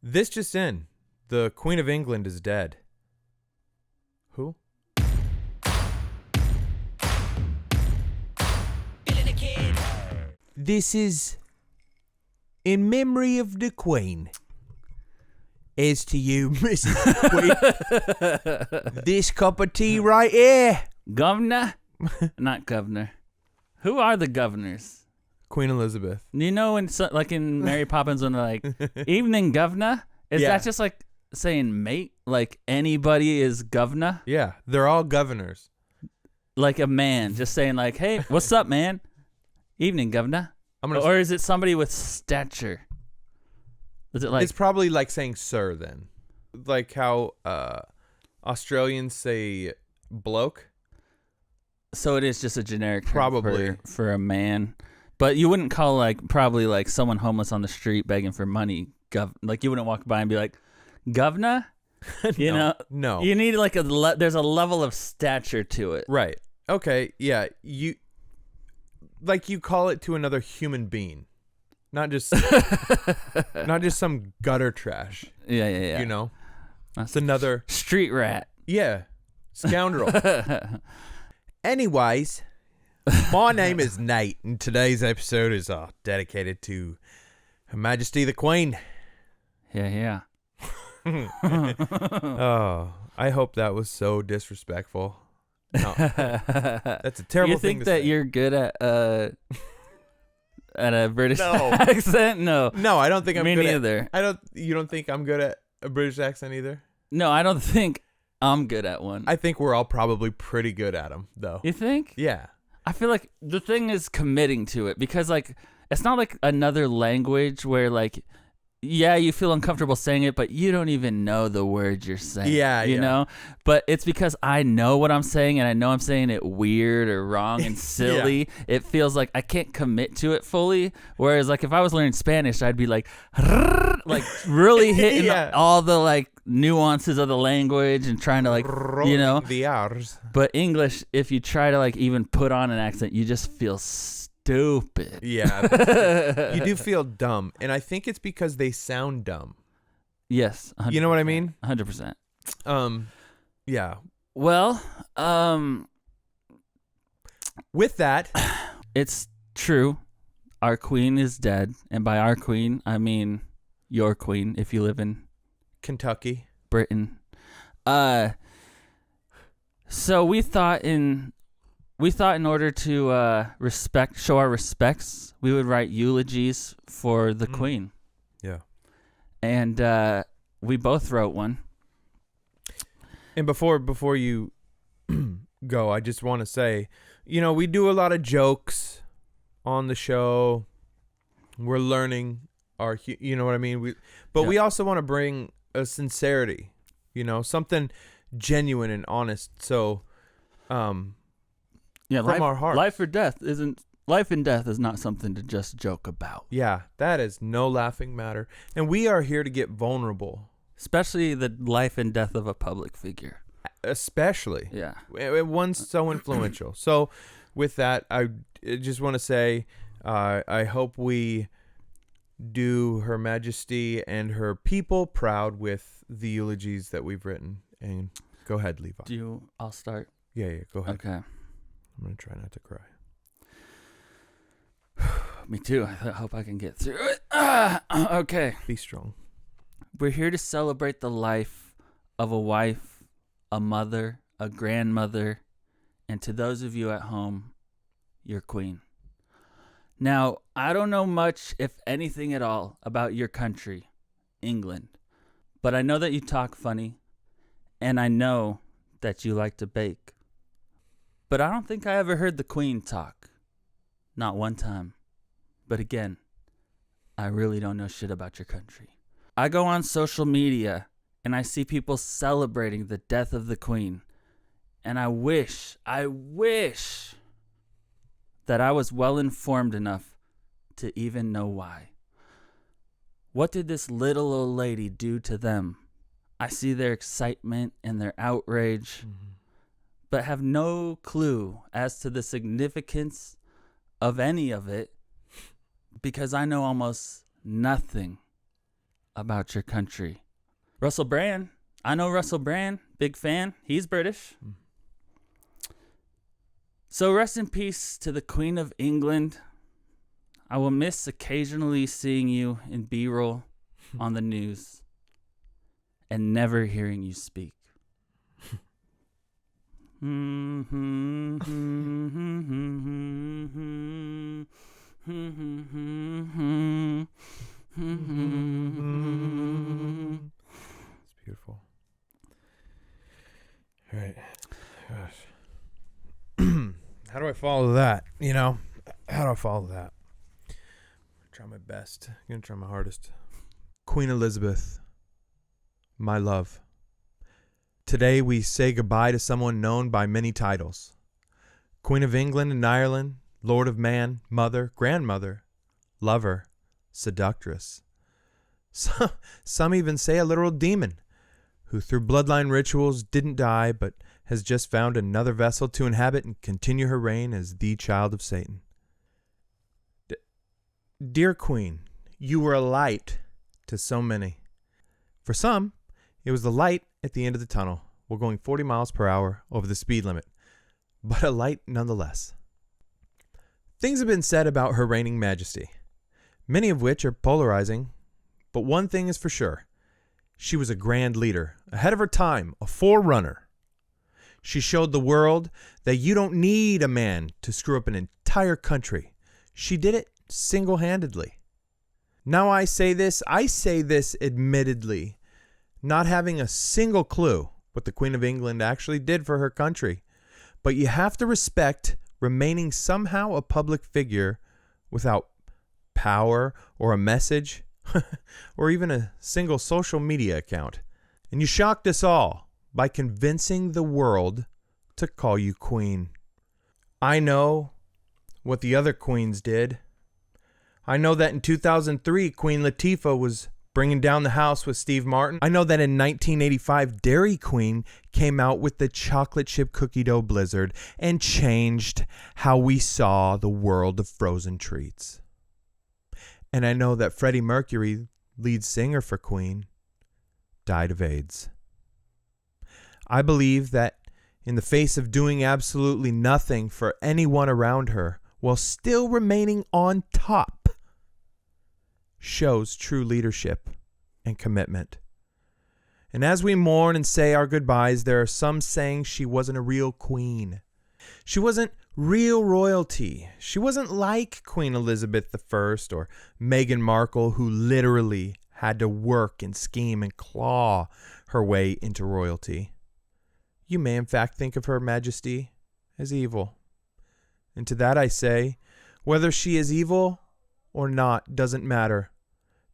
This just in. The Queen of England is dead. Who? This is in memory of the Queen. As to you, Mrs. Queen. This cup of tea right here. Governor? Not governor. Who are the governors? Queen Elizabeth. You know, when like in Mary Poppins, when they're like, "Evening, governor," is that just like saying mate? Like anybody is governor? Yeah, they're all governors. Like a man just saying like, "Hey, what's up, man? Evening, governor." Or is it somebody with stature? Is it like? It's probably like saying sir then, like how Australians say bloke. So it is just a generic term probably for a man. But you wouldn't call probably someone homeless on the street begging for money, like you wouldn't walk by and be like, "Governor?" You know? No. You need there's a level of stature to it. Right. Okay. Yeah. You call it to another human being, not just some gutter trash. Yeah. You know, it's another street rat. Yeah, scoundrel. Anyways. My name is Nate, and today's episode is dedicated to Her Majesty the Queen. Yeah. Oh, I hope that was so disrespectful. No, that's a terrible thing to say. You think that you're good at a British No. accent? No, I don't think I'm Me good neither. You don't think I'm good at a British accent either? No, I don't think I'm good at one. I think we're all probably pretty good at them, though. You think? Yeah. I feel like the thing is committing to it, because it's not like another language where you feel uncomfortable saying it, but you don't even know the words you're saying. Yeah, you know? But it's because I know what I'm saying, and I know I'm saying it weird or wrong and silly. Yeah. It feels like I can't commit to it fully. Whereas if I was learning Spanish, I'd be like really hitting all the nuances of the language and trying to the R's. But English, if you try to even put on an accent, you just feel stupid. Yeah. You do feel dumb. And I think it's because they sound dumb. Yes. 100%. You know what I mean? 100%. Yeah. Well, with that, it's true. Our queen is dead. And by our queen, I mean your queen if you live in Kentucky, Britain. So we thought in order to show our respects, we would write eulogies for the Queen. Yeah. And we both wrote one. And before you go, I just want to say, we do a lot of jokes on the show. We're learning you know what I mean? We also want to bring a sincerity, something genuine and honest. So, from our heart. Life and death is not something to just joke about. Yeah, that is no laughing matter. And we are here to get vulnerable. Especially the life and death of a public figure. Especially. Yeah. One's so influential. So with that, I just want to say, I hope we do Her Majesty and her people proud with the eulogies that we've written. And go ahead, Levi. I'll start? Yeah, go ahead. Okay. I'm going to try not to cry. Me too. I hope I can get through it. Okay. Be strong. We're here to celebrate the life of a wife, a mother, a grandmother, and to those of you at home, your queen. Now, I don't know much, if anything at all, about your country, England, but I know that you talk funny, and I know that you like to bake. But I don't think I ever heard the Queen talk. Not one time. But again, I really don't know shit about your country. I go on social media and I see people celebrating the death of the Queen. And I wish that I was well informed enough to even know why. What did this little old lady do to them? I see their excitement and their outrage, but have no clue as to the significance of any of it, because I know almost nothing about your country. Russell Brand. I know Russell Brand. Big fan. He's British. So rest in peace to the Queen of England. I will miss occasionally seeing you in B-roll on the news and never hearing you speak. It's beautiful. All right. Gosh. How do I follow that? How do I follow that? Try my best. I'm going to try my hardest. Queen Elizabeth, my love. Today we say goodbye to someone known by many titles. Queen of England and Ireland, Lord of Man, Mother, Grandmother, Lover, Seductress. Some even say a literal demon, who through bloodline rituals didn't die, but has just found another vessel to inhabit and continue her reign as the child of Satan. Dear Queen, you were a light to so many. For some, it was the light at the end of the tunnel while going 40 miles per hour over the speed limit, but a light nonetheless. Things have been said about Her Reigning Majesty, many of which are polarizing, but one thing is for sure. She was a grand leader, ahead of her time, a forerunner. She showed the world that you don't need a man to screw up an entire country. She did it single-handedly. Now I say this admittedly, not having a single clue what the Queen of England actually did for her country. But you have to respect remaining somehow a public figure without power or a message or even a single social media account. And you shocked us all by convincing the world to call you queen. I know what the other queens did. I know that in 2003, Queen Latifah was bringing down the house with Steve Martin. I know that in 1985, Dairy Queen came out with the chocolate chip cookie dough blizzard and changed how we saw the world of frozen treats. And I know that Freddie Mercury, lead singer for Queen, died of AIDS. I believe that in the face of doing absolutely nothing for anyone around her while still remaining on top, shows true leadership and commitment. And as we mourn and say our goodbyes, there are some saying she wasn't a real queen. She wasn't real royalty. She wasn't like Queen Elizabeth I or Meghan Markle, who literally had to work and scheme and claw her way into royalty. You may in fact think of Her Majesty as evil. And to that I say, whether she is evil or not doesn't matter,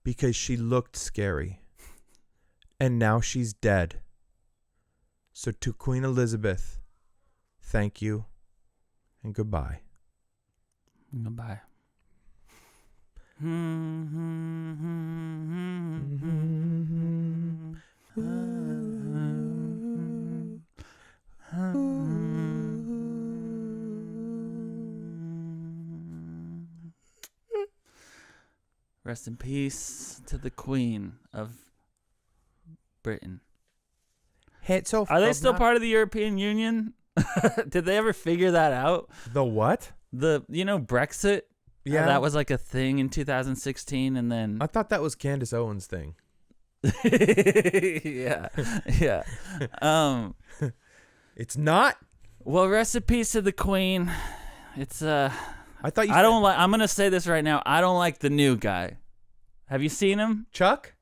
because she looked scary. And now she's dead. So to Queen Elizabeth, thank you and goodbye. Goodbye. Rest in peace to the Queen of Britain. Are they still part of the European Union? Did they ever figure that out? The what? Brexit? Yeah. That was like a thing in 2016, and then... I thought that was Candace Owens' thing. Yeah. It's not? Well, rest in peace to the Queen. It's, I thought you I don't like... I'm going to say this right now. I don't like the new guy. Have you seen him? Chuck?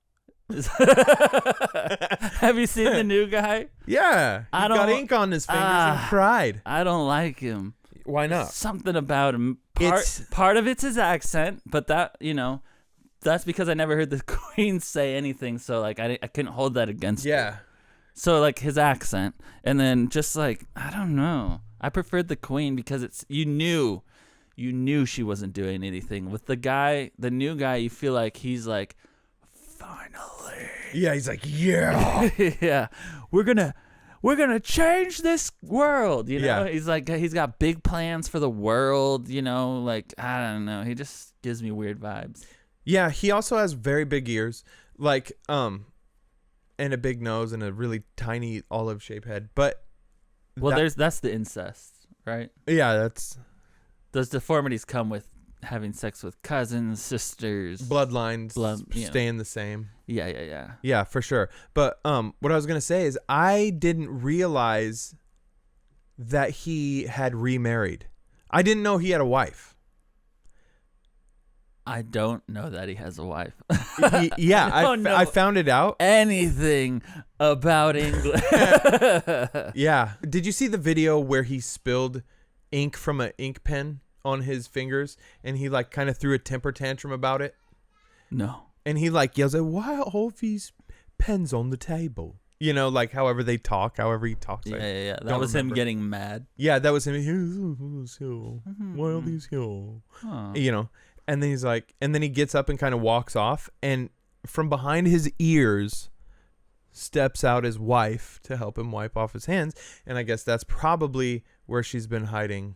Have you seen the new guy? Yeah. He got ink on his fingers and cried. I don't like him. Why not? Something about him. Part of it's his accent, but that's because I never heard the Queen say anything, so like I couldn't hold that against him. Yeah. So like his accent, and then just like I don't know. I preferred the Queen because it's you knew she wasn't doing anything. With the new guy, you feel like he's like, finally. Yeah, he's like, yeah. Yeah. We're gonna change this world, Yeah. He's like he's got big plans for the world, like I don't know. He just gives me weird vibes. Yeah, he also has very big ears. Like, and a big nose and a really tiny olive-shaped head. But Well, that's the incest, right? yeah, that's Those deformities come with having sex with cousins, sisters, bloodlines you know. staying the same. Yeah. Yeah, for sure. But what I was gonna say is I didn't realize that he had remarried. I didn't know he had a wife. I don't know that he has a wife. Yeah, I know found it out. anything about England. Yeah. Did you see the video where he spilled ink from an ink pen on his fingers and he like kind of threw a temper tantrum about it? No. And he like yells at, why are all these pens on the table? You know, like however he talks. Yeah. That was him getting mad. Yeah, that was him. Why are these here? Huh. You know, and then he's like, and then he gets up and kind of walks off, and from behind his ears steps out his wife to help him wipe off his hands, and I guess that's probably where she's been hiding.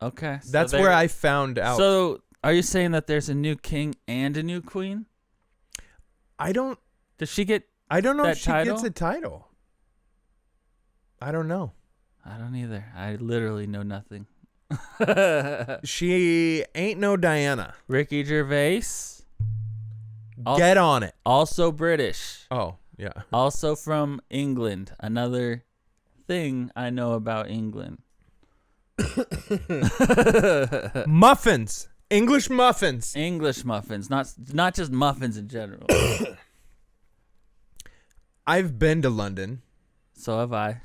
Okay. So That's where I found out. So are you saying that there's a new king and a new queen? Does she get I don't know that if she title? gets a title. I don't know. I don't either. I literally know nothing. She ain't no Diana. Ricky Gervais. Get on it. Also British. Oh, yeah. Also from England. Another thing I know about England. Muffins. English muffins. English muffins. Not just muffins in general. I've been to London. So have I.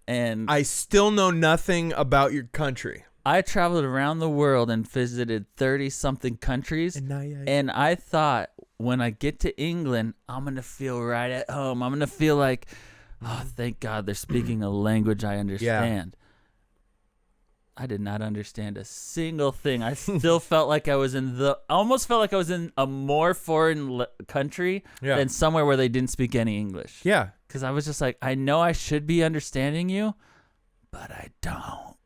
And I still know nothing about your country. I traveled around the world and visited 30-something countries. And I thought when I get to England, I'm going to feel right at home. I'm going to feel like, oh, thank God they're speaking a language I understand. I did not understand a single thing. I still felt like I was almost felt like I was in a more foreign country than somewhere where they didn't speak any English. Yeah. Because I was just like, I know I should be understanding you, but I don't.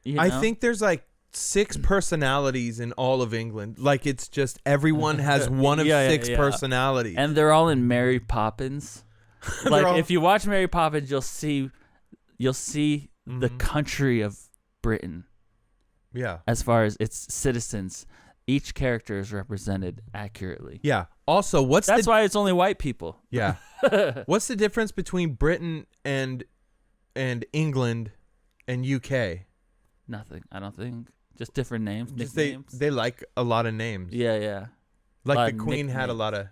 You know? I think there's like 6 personalities in all of England. Like it's just everyone has one of 6 personalities. And they're all in Mary Poppins. Like if you watch Mary Poppins, you'll see the country of Britain. Yeah. As far as its citizens, each character is represented accurately. Yeah. Also, that's why it's only white people. Yeah. What's the difference between Britain and England and UK? Nothing. I don't think. Just different names. Just nicknames. they like a lot of names. Yeah. Like the Queen had a lot of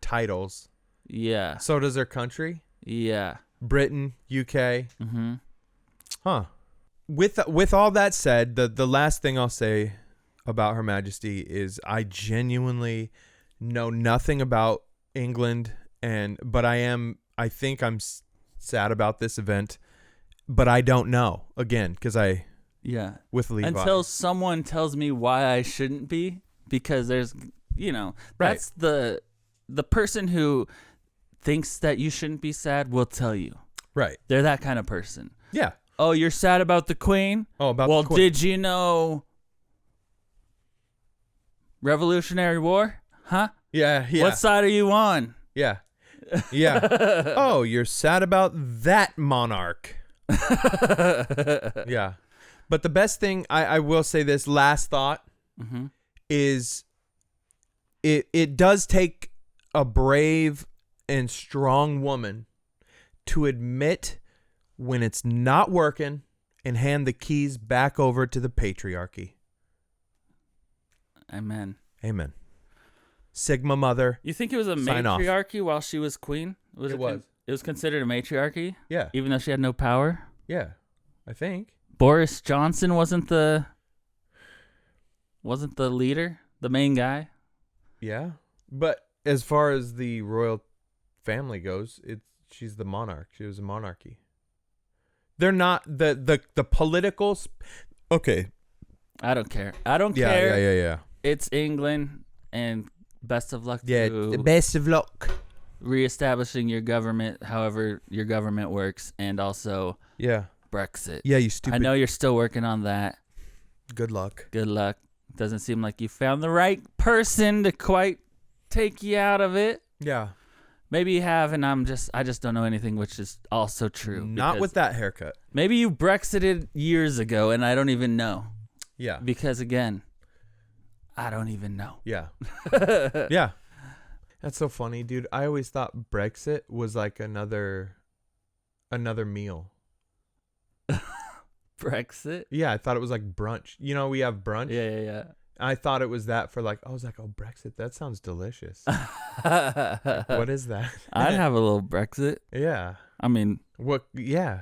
titles. Yeah. So does her country? Yeah. Britain, UK. Mm-hmm. Huh. With all that said, the last thing I'll say about Her Majesty is I genuinely know nothing about England, but I think I'm sad about this event, but I don't know again because with Levi until someone tells me why I shouldn't be, because there's that's the person who thinks that you shouldn't be sad will tell you. Right. They're that kind of person. Yeah. Oh, you're sad about the Queen? Oh, about the Queen. Well, did you know Revolutionary War? Huh? Yeah. What side are you on? Yeah. Yeah. Oh, you're sad about that monarch. Yeah. But the best thing, I will say this last thought, is it does take a brave and strong woman to admit when it's not working and hand the keys back over to the patriarchy. Amen. Amen. Sigma mother. You think it was a matriarchy while she was queen? It was. It was considered a matriarchy? Yeah. Even though she had no power? Yeah, I think. Boris Johnson wasn't the leader, the main guy? Yeah. But as far as the royal family goes, she's the monarch. She was a monarchy. They're not the political. Okay. I don't care. I don't care. Yeah. It's England, and best of luck. Yeah, best of luck. Reestablishing your government, however your government works, and also Brexit. Yeah, you stupid. I know you're still working on that. Good luck. Good luck. Doesn't seem like you found the right person to quite take you out of it. Yeah. Maybe you have, and I just don't know anything, which is also true. Not with that haircut. Maybe you Brexited years ago, and I don't even know. Yeah. Because again, I don't even know. Yeah. Yeah. That's so funny, dude. I always thought Brexit was like another meal. Brexit? Yeah, I thought it was like brunch. You know, we have brunch. Yeah. I thought it was that for like, I was like, oh, Brexit, that sounds delicious. What is that? I'd have a little Brexit. Yeah. I mean, What? Yeah.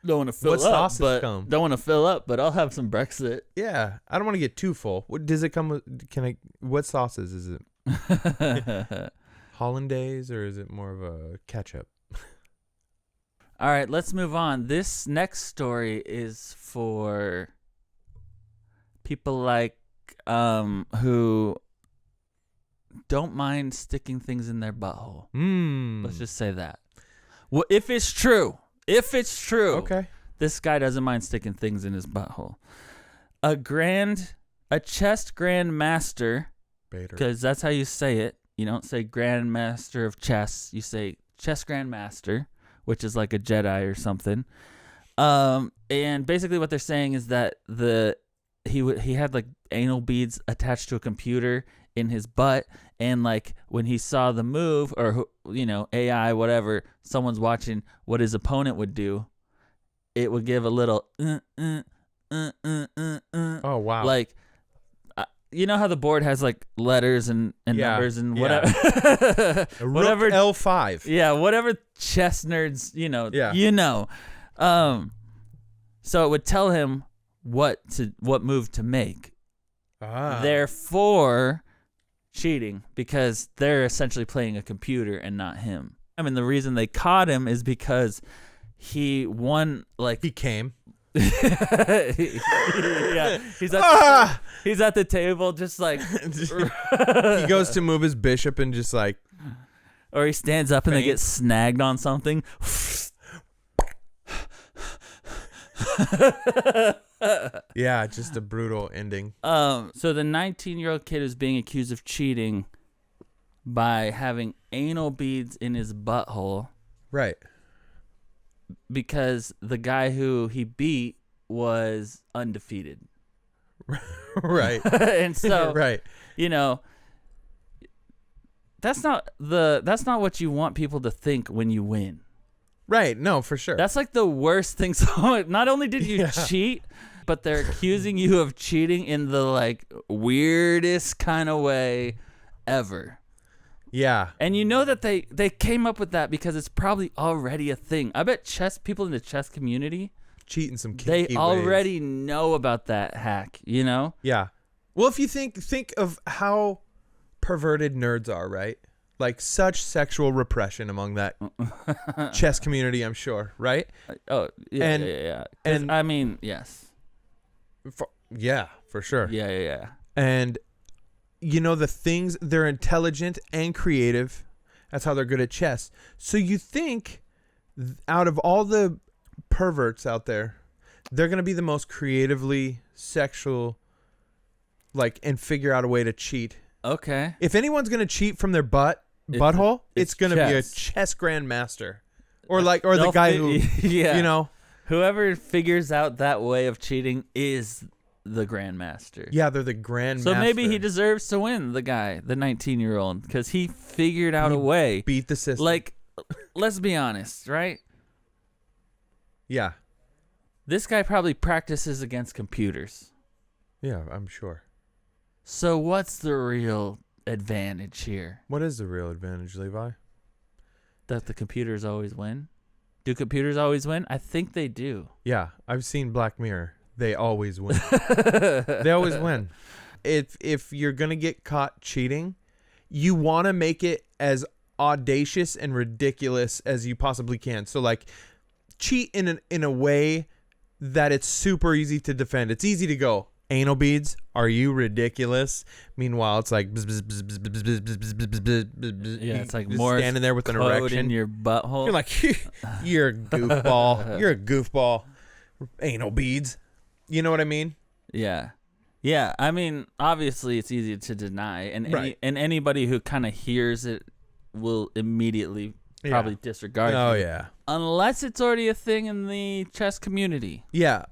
don't want to fill What up, sauces but come? don't want to fill up, but I'll have some Brexit. Yeah. I don't want to get too full. What does it come with? What sauces is it? Hollandaise, or is it more of a ketchup? All right, let's move on. This next story is for people like who don't mind sticking things in their butthole. Let's just say that. Well, if it's true, Okay. this guy doesn't mind sticking things in his butthole. A chess grand master, because that's how you say it. You don't say Grand Master of Chess. You say Chess Grand Master, which is like a Jedi or something. And basically what they're saying is that he had like anal beads attached to a computer in his butt, and like when he saw the move, or AI, whatever, someone's watching what his opponent would do, it would give a little Oh wow. like. You know how the board has like letters and numbers and whatever. Whatever L5. Yeah, whatever chess nerds, Yeah. So it would tell him what move to make. Therefore, cheating, because they're essentially playing a computer and not him. I mean, the reason they caught him is because he won, like, He came. yeah, he's at the table just like He goes to move his bishop and just like, or he stands up and they get snagged on something. yeah, just a brutal ending. So the 19-year-old kid is being accused of cheating by having anal beads in his butthole. Right. Because the guy who he beat was undefeated. Right. And so, right. That's not what you want people to think when you win. Right. No, for sure. That's like the worst thing. So not only did you cheat, but they're accusing you of cheating in the like weirdest kind of way ever. Yeah. And you know that they came up with that because it's probably already a thing. I bet people in the chess community, cheating some kinky they already know about that hack, Yeah. Well, if you think of how perverted nerds are, right? Like such sexual repression among that chess community, I'm sure, right? Oh, yeah, yeah. And I mean, yes. For sure. Yeah. And the things, they're intelligent and creative. That's how they're good at chess. So you think out of all the perverts out there, they're going to be the most creatively sexual, like, and figure out a way to cheat. Okay. If anyone's going to cheat from their butthole, it's going to be a chess grandmaster. Or the guy who, whoever figures out that way of cheating is the grandmaster. Yeah, they're the grandmaster. So maybe he deserves to win, the guy, the 19-year-old, because he figured out a way. Beat the system. Like, let's be honest, right? Yeah. This guy probably practices against computers. Yeah, I'm sure. So what's the real advantage here? What is the real advantage, Levi? That the computers always win? Do computers always win? I think they do. Yeah, I've seen Black Mirror. They always win. They always win. If you're going to get caught cheating, you want to make it as audacious and ridiculous as you possibly can. So like cheat in a way that it's super easy to defend. It's easy to go, anal beads, are you ridiculous? Meanwhile, it's like yeah, it's like just more standing there with an code erection in your butthole. You're like, you're a goofball. You're a goofball. Anal beads. You know what I mean? Yeah. Yeah, I mean, obviously it's easy to deny, and Right. anybody who kind of hears it will immediately probably disregard Oh, you, yeah. unless it's already a thing in the chess community. Yeah.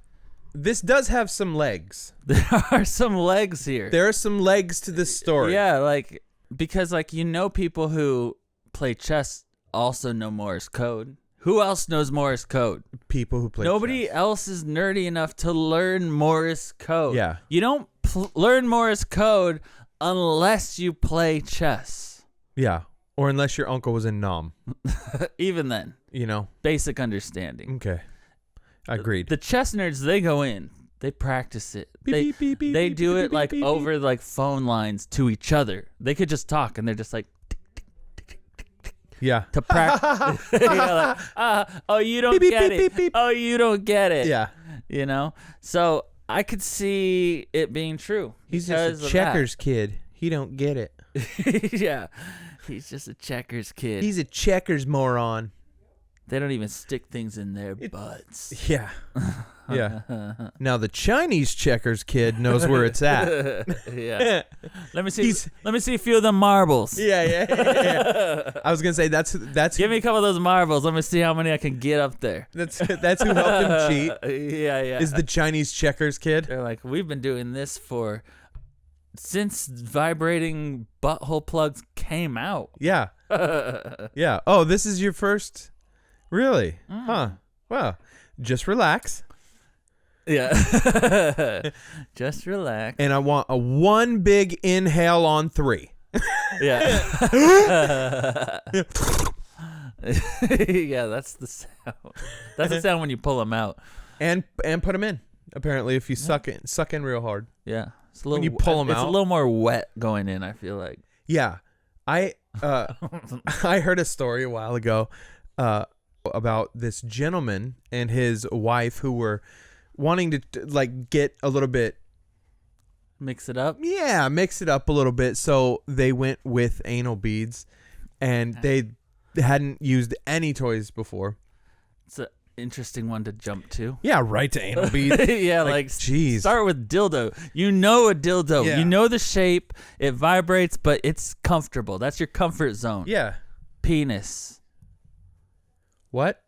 This does have some legs. There are some legs here. There are some legs to this story. Yeah, like, because, like, people who play chess also know Morse code. Who else knows Morse code? People who play Nobody chess. else is nerdy enough to learn Morse code. Yeah. You don't learn Morse code unless you play chess. Yeah. Or unless your uncle was in Nam. Even then, You know? basic understanding. Okay. Agreed. The chess nerds, they go in. They practice it. Beep, They beep, beep, beep, they beep, do beep, it beep, like beep, over beep. like phone lines to each other. They could just talk and they're just like Yeah. to practice. Oh, you don't Beep, beep, get beep, it. beep, beep. Oh, you don't get it. Yeah. You know? So I could see it being true. He's because just a of checkers kid. He don't get it. that. Yeah. He's just a checkers kid. He's a checkers moron. They don't even stick things in their butts. Yeah. Yeah. Now the Chinese checkers kid knows where it's at. Yeah. Let me see a few of the marbles. Yeah. I was gonna say that's Give me a couple of those marbles. Let me see how many I can get up there. that's who helped him cheat. Yeah. Is the Chinese checkers kid? They're like, we've been doing this since vibrating butthole plugs came out. Yeah. Yeah. Oh, this is your first? Really? Huh. Well, just relax. Yeah. Just relax. And I want a one big inhale on 3. Yeah. Yeah, that's the sound. That's the sound when you pull them out. And put them in. Apparently, if you suck in real hard. Yeah. It's a little, When you pull 'em it's out. a little more wet going in, I feel like. Yeah. I heard a story a while ago about this gentleman and his wife who were wanting to like get a little bit Mix it up. mix it up a little bit, so they went with anal beads, and they hadn't used any toys before. It's an interesting one to jump to. Yeah, right to anal beads. Yeah, like jeez. start with dildo. You know a dildo. Yeah. You know the shape. It vibrates, but it's comfortable. That's your comfort zone. Yeah. Penis. What?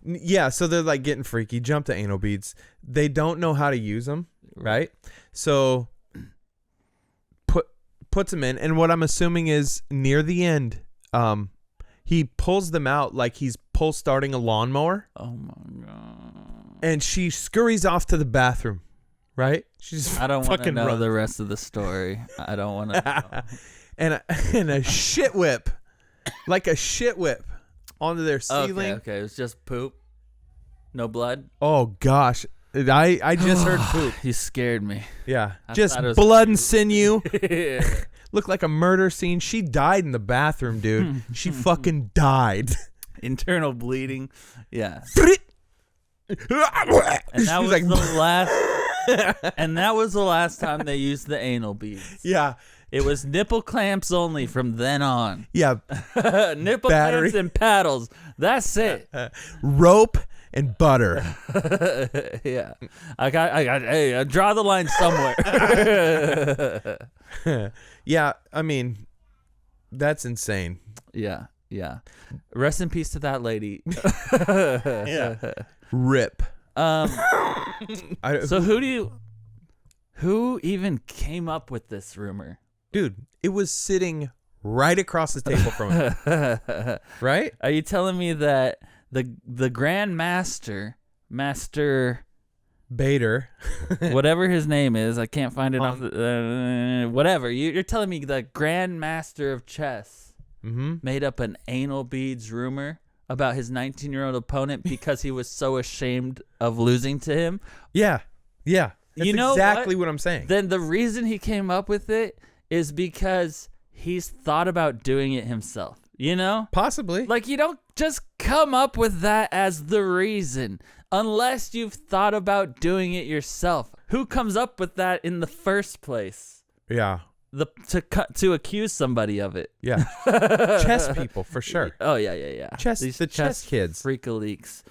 Yeah, so they're like getting freaky, jump to anal beads. They don't know how to use them, right? So puts them in, and what I'm assuming is near the end, he pulls them out like he's starting a lawnmower, Oh my god. and she scurries off to the bathroom, right? She's I don't want to fucking know runs. the rest of the story. I don't want to know. and a shit whip, like a shit whip onto their ceiling. Okay. It was just poop. No blood. Oh gosh, I just heard poop. You scared me. Yeah, I just thought it was blood and sinew. Yeah. Looked like a murder scene. She died in the bathroom, dude. She fucking died. Internal bleeding. Yeah. And And that was the last. And that was the last time they used the anal beads. Yeah, It was nipple clamps only from then on. yeah. Nipple Battery. clamps and paddles. That's it. Rope and butter. Yeah. I draw the line somewhere. Yeah, I mean, that's insane. Yeah. Rest in peace to that lady. Yeah. Rip. So who even came up with this rumor? Dude, it was sitting right across the table from him. Right? Are you telling me that the Grand Master Bader. whatever his name is, I can't find it off the, whatever. You're telling me the Grand Master of Chess made up an anal beads rumor about his 19-year-old opponent because he was so ashamed of losing to him? Yeah. That's You know exactly what I'm saying. Then the reason he came up with it is because he's thought about doing it himself. You know? Possibly. Like, you don't just come up with that as the reason unless you've thought about doing it yourself. Who comes up with that in the first place? Yeah. To accuse somebody of it. Yeah. Chess people, for sure. Oh, yeah. The chess kids. Freak-a-leaks.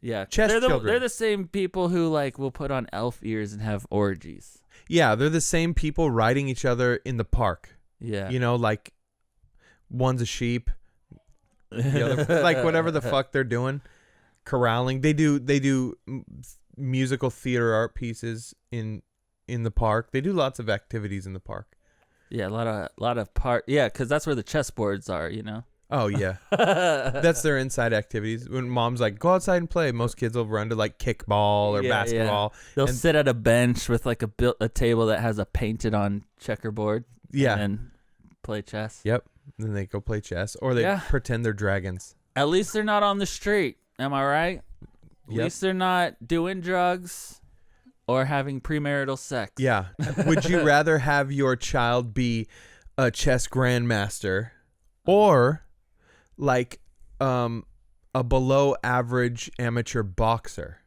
Yeah, Chess children. They're the same people who like will put on elf ears and have orgies. Yeah, they're the same people riding each other in the park. Yeah, You know, like one's a sheep, the other like whatever the fuck they're doing, corralling. They do musical theater art pieces in the park. They do lots of activities in the park. Yeah, a lot of part. Yeah, because that's where the chessboards are. You know. Oh yeah, that's their inside activities. When mom's like, "Go outside and play," most kids will run to like kickball or basketball. They'll sit at a bench with like a table that has a painted on checkerboard. Yeah, and play chess. Yep. And then they go play chess, or they pretend they're dragons. At least they're not on the street. Am I right? At least they're not doing drugs or having premarital sex. Yeah. Would you rather have your child be a chess grandmaster or like a below average amateur boxer?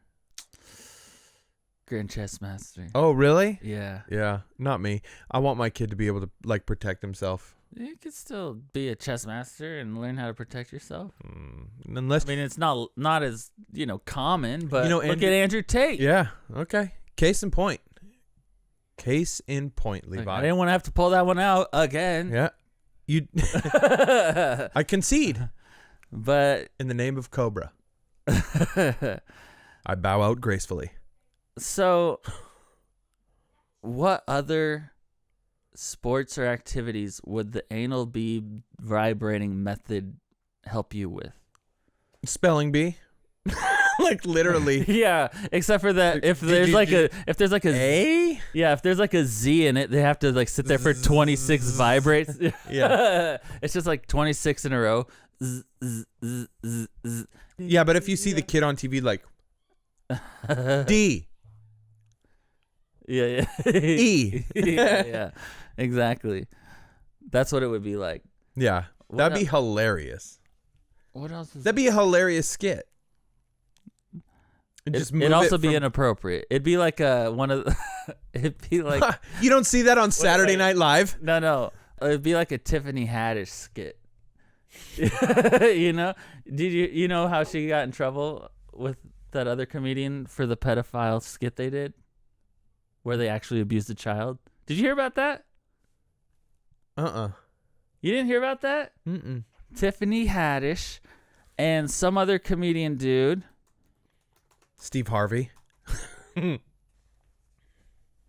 Grand chess master. Oh, really? Yeah. Yeah. Not me. I want my kid to be able to like protect himself. You could still be a chess master and learn how to protect yourself. Unless I mean, it's not as common, but look at Andrew Tate. Yeah. Okay. Case in point. Case in point, Levi. I didn't want to have to pull that one out again. Yeah. You. I concede. But in the name of Cobra, I bow out gracefully. So, what other sports or activities would the anal bee vibrating method help you with? Spelling bee. Like literally. Yeah, except for that if there's like a A? Yeah, if there's like a Z in it, they have to like sit there for 26 vibrates. Yeah. It's just like 26 in a row. Yeah, but if you see the kid on TV like D. Yeah. E. Yeah. Exactly. That's what it would be like. Yeah. That'd be hilarious. What else is That'd be a hilarious skit. It'd also be inappropriate. It'd be like one of it'd be like you don't see that on Saturday Night Live? No. It'd be like a Tiffany Haddish skit. You know? Did you know how she got in trouble with that other comedian for the pedophile skit they did? Where they actually abused a child? Did you hear about that? You didn't hear about that? Mm-mm. Tiffany Haddish and some other comedian dude. Steve Harvey.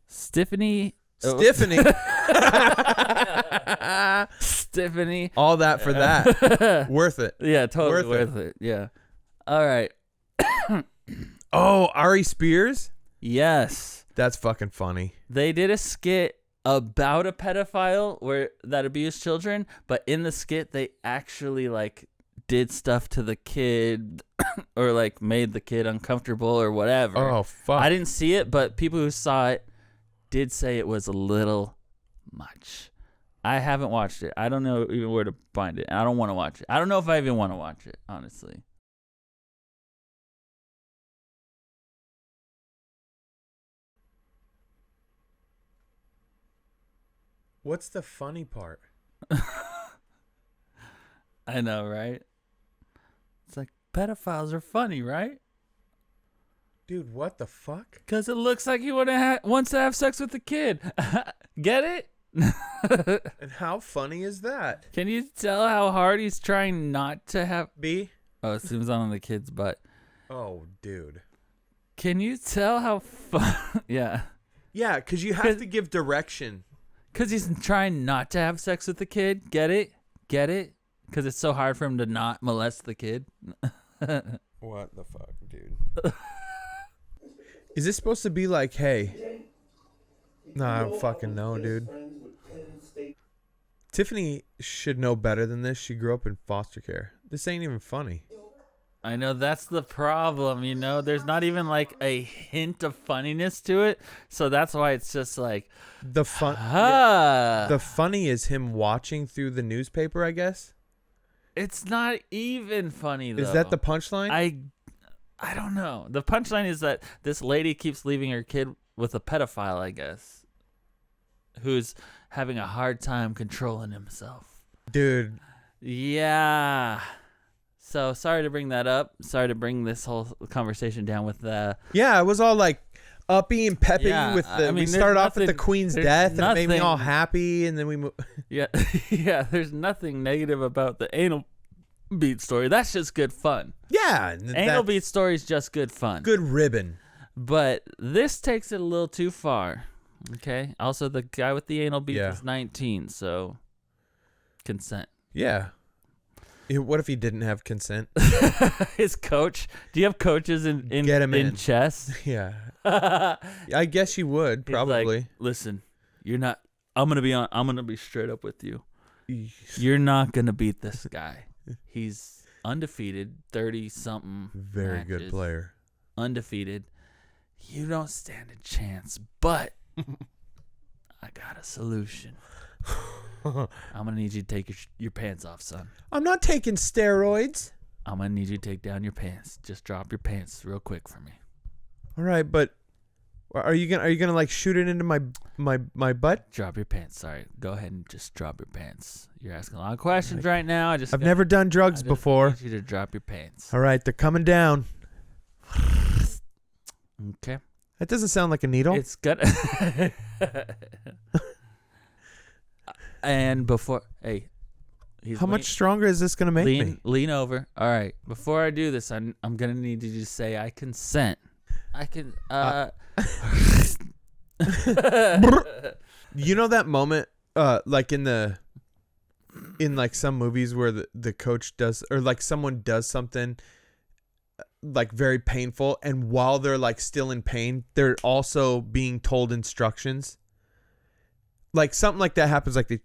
Stiffany. Stiffany. Stiffany. All that for that. Worth it. Yeah, totally worth it. Yeah. All right. Oh, Ari Spears? Yes. That's fucking funny. They did a skit about a pedophile that abused children, but in the skit they actually like did stuff to the kid or like made the kid uncomfortable or whatever. Oh, fuck. I didn't see it, but people who saw it did say it was a little much. I haven't watched it. I don't know even where to find it. I don't want to watch it. I don't know if I even want to watch it, honestly. What's the funny part? I know, right? It's like pedophiles are funny, right? Dude, what the fuck? Because it looks like he wants to have sex with the kid. Get it? And how funny is that? Can you tell how hard he's trying not to have... B? Oh, it zooms on the kid's butt. Oh, dude. Can you tell how Yeah. Yeah, because you have to give direction. Because he's trying not to have sex with the kid. Get it? Get it? Because it's so hard for him to not molest the kid. What the fuck, dude? Is this supposed to be like, hey? Nah, I don't fucking know, dude. Tiffany should know better than this. She grew up in foster care. This ain't even funny. I know, that's the problem, you know? There's not even like a hint of funniness to it. So that's why it's just like... The funny is him watching through the newspaper, I guess. It's not even funny, though. Is that the punchline? I don't know. The punchline is that this lady keeps leaving her kid with a pedophile, I guess, who's having a hard time controlling himself. Dude. Yeah. So sorry to bring that up. Sorry to bring this whole conversation down with Yeah, it was all like uppy and peppy with the. I mean, we started off with the queen's there's death, and it made me nothing- all happy, and then we. Yeah, yeah. There's nothing negative about the anal beat story. That's just good fun. Yeah, Anal beat story is just good fun. Good ribbon. But this takes it a little too far. Okay. Also, the guy with the anal beat Yeah. is 19, so consent. Yeah. What if he didn't have consent? His coach. Do you have coaches in Get him in. chess? Yeah, He's I guess you would probably. like, listen, you're not. I'm gonna be straight up with you. You're not gonna beat this guy. He's undefeated, 30-something. Very good matches, player. Undefeated. You don't stand a chance, but I got a solution. I'm gonna need you to take your pants off, son. I'm not taking steroids. I'm gonna need you to take down your pants. Just drop your pants real quick for me. All right, but are you gonna like shoot it into my butt? Drop your pants. Sorry. Go ahead and just drop your pants. You're asking a lot of questions right now. I've never done drugs before. need you to drop your pants. All right, they're coming down. Okay. That doesn't sound like a needle. It's good. And before, hey, How much stronger is this gonna make me? lean over. All right. Before I do this, I'm gonna need you to say I consent. I can. You know that moment, like in like some movies where the coach does, or like someone does something like very painful, and while they're like still in pain, they're also being told instructions. Like something like that happens, like they,